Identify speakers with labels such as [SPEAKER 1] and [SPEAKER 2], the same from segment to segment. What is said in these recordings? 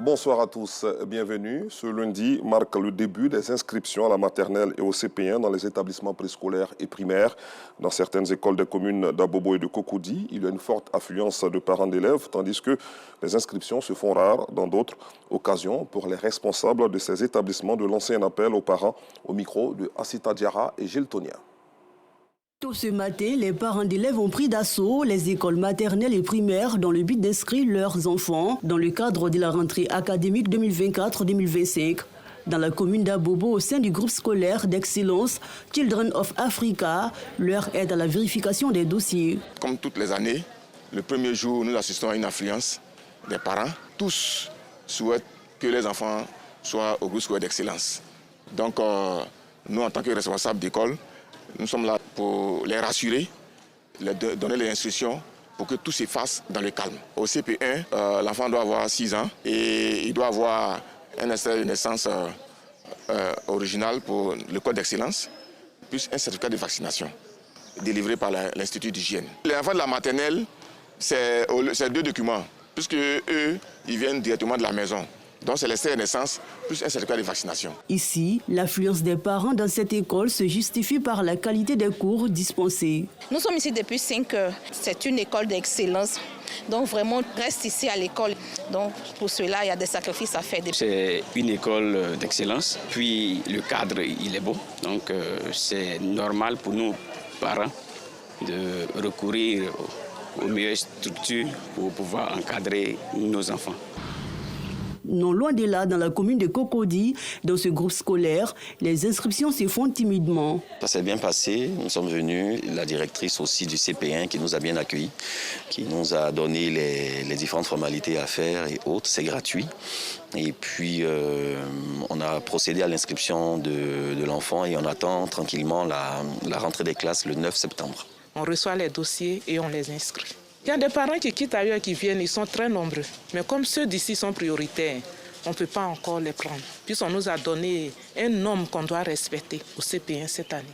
[SPEAKER 1] Bonsoir à tous, bienvenue. Ce lundi marque le début des inscriptions à la maternelle et au CP1 dans les établissements préscolaires et primaires. Dans certaines écoles des communes d'Abobo et de Cocody, il y a une forte affluence de parents d'élèves, tandis que les inscriptions se font rares dans d'autres occasions. Pour les responsables de ces établissements, de lancer un appel aux parents au micro de Assita Diarra et Gilles Tonia.
[SPEAKER 2] Tôt ce matin, les parents d'élèves ont pris d'assaut les écoles maternelles et primaires dans le but d'inscrire leurs enfants dans le cadre de la rentrée académique 2024-2025. Dans la commune d'Abobo, au sein du groupe scolaire d'excellence Children of Africa, leur aide à la vérification des dossiers.
[SPEAKER 3] Comme toutes les années, le premier jour, nous assistons à une affluence des parents. Tous souhaitent que les enfants soient au groupe scolaire d'excellence. Donc, nous, en tant que responsables d'école, nous sommes là pour les rassurer, donner les instructions pour que tout se fasse dans le calme. Au CP1, l'enfant doit avoir 6 ans et il doit avoir un extrait de naissance original pour le code d'excellence, plus un certificat de vaccination délivré par l'Institut d'hygiène. Les enfants de la maternelle, c'est 2 documents, puisque eux, ils viennent directement de la maison. Donc c'est l'extrait de naissance plus un certificat de vaccination. Ici,
[SPEAKER 2] l'affluence des parents dans cette école se justifie par la qualité des cours dispensés.
[SPEAKER 4] Nous sommes ici depuis 5 heures. C'est une école d'excellence. Donc vraiment, on reste ici à l'école. Donc pour cela, il y a des sacrifices à faire.
[SPEAKER 5] C'est une école d'excellence. Puis le cadre, il est beau. Donc c'est normal pour nous, parents, de recourir aux meilleures structures pour pouvoir encadrer nos enfants.
[SPEAKER 2] Non loin de là, dans la commune de Cocody, dans ce groupe scolaire, les inscriptions se font timidement.
[SPEAKER 6] Ça s'est bien passé, nous sommes venus, la directrice aussi du CP1 qui nous a bien accueillis, qui nous a donné les différentes formalités à faire et autres, c'est gratuit. Et puis on a procédé à l'inscription de l'enfant et on attend tranquillement la rentrée des classes le 9 septembre.
[SPEAKER 7] On reçoit les dossiers et on les inscrit. Il y a des parents qui quittent ailleurs, qui viennent, ils sont très nombreux. Mais comme ceux d'ici sont prioritaires, on ne peut pas encore les prendre. Puisqu'on nous a donné un nombre qu'on doit respecter au CP1 cette année.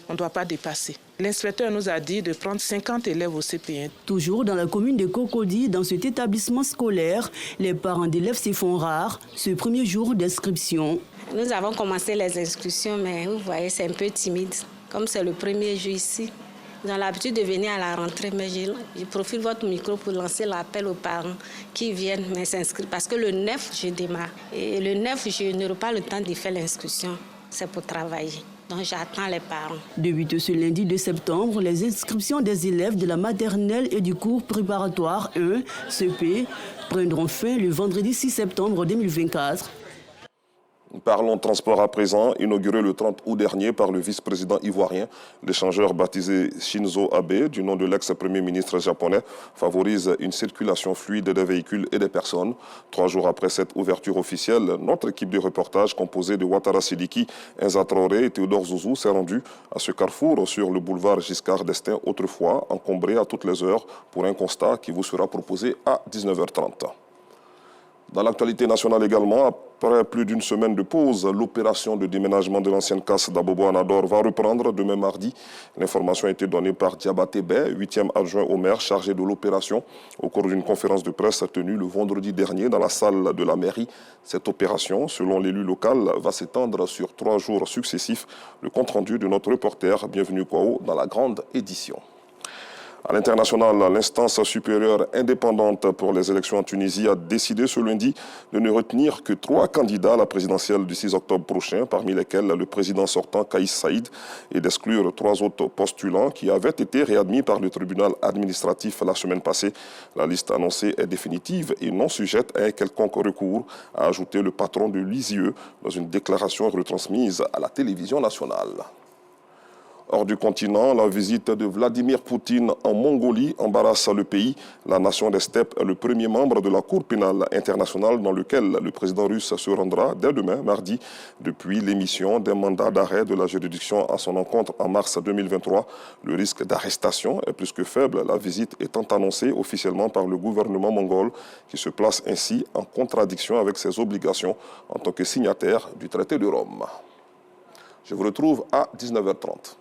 [SPEAKER 7] On ne doit pas dépasser. L'inspecteur nous a dit de prendre 50 élèves au CP1.
[SPEAKER 2] Toujours dans la commune de Cocody, dans cet établissement scolaire, les parents d'élèves se font rares ce premier jour d'inscription.
[SPEAKER 8] Nous avons commencé les inscriptions, mais vous voyez, c'est un peu timide. Comme c'est le premier jour ici. Nous avons l'habitude de venir à la rentrée, mais je profite de votre micro pour lancer l'appel aux parents qui viennent s'inscrire. Parce que le 9, je démarre. Et le 9, je n'aurai pas le temps de faire l'inscription. C'est pour travailler. Donc j'attends les parents.
[SPEAKER 2] Depuis ce lundi 2 septembre, les inscriptions des élèves de la maternelle et du cours préparatoire 1, CP, prendront fin le vendredi 6 septembre 2024.
[SPEAKER 1] Parlons transport à présent, inauguré le 30 août dernier par le vice-président ivoirien. L'échangeur baptisé Shinzo Abe, du nom de l'ex-premier ministre japonais, favorise une circulation fluide des véhicules et des personnes. 3 jours après cette ouverture officielle, notre équipe de reportage composée de Ouattara Sidiki, Enza Traoré et Théodore Zouzou s'est rendue à ce carrefour sur le boulevard Giscard d'Estaing, autrefois encombré à toutes les heures pour un constat qui vous sera proposé à 19h30. Dans l'actualité nationale également, après plus d'une semaine de pause, l'opération de déménagement de l'ancienne casse d'Abobo Anador va reprendre demain mardi. L'information a été donnée par Diabaté Bey, 8e adjoint au maire chargé de l'opération, au cours d'une conférence de presse tenue le vendredi dernier dans la salle de la mairie. Cette opération, selon l'élu local, va s'étendre sur 3 jours successifs. Le compte-rendu de notre reporter, Bienvenue Kwao, dans la grande édition. À l'international, l'instance supérieure indépendante pour les élections en Tunisie a décidé ce lundi de ne retenir que 3 candidats à la présidentielle du 6 octobre prochain, parmi lesquels le président sortant Kais Saïd, et d'exclure 3 autres postulants qui avaient été réadmis par le tribunal administratif la semaine passée. La liste annoncée est définitive et non sujette à un quelconque recours, a ajouté le patron de l'ISIE dans une déclaration retransmise à la télévision nationale. Hors du continent, la visite de Vladimir Poutine en Mongolie embarrasse le pays. La nation des steppes est le premier membre de la Cour pénale internationale dans lequel le président russe se rendra dès demain, mardi, depuis l'émission d'un mandat d'arrêt de la juridiction à son encontre en mars 2023. Le risque d'arrestation est plus que faible, la visite étant annoncée officiellement par le gouvernement mongol qui se place ainsi en contradiction avec ses obligations en tant que signataire du traité de Rome. Je vous retrouve à 19h30.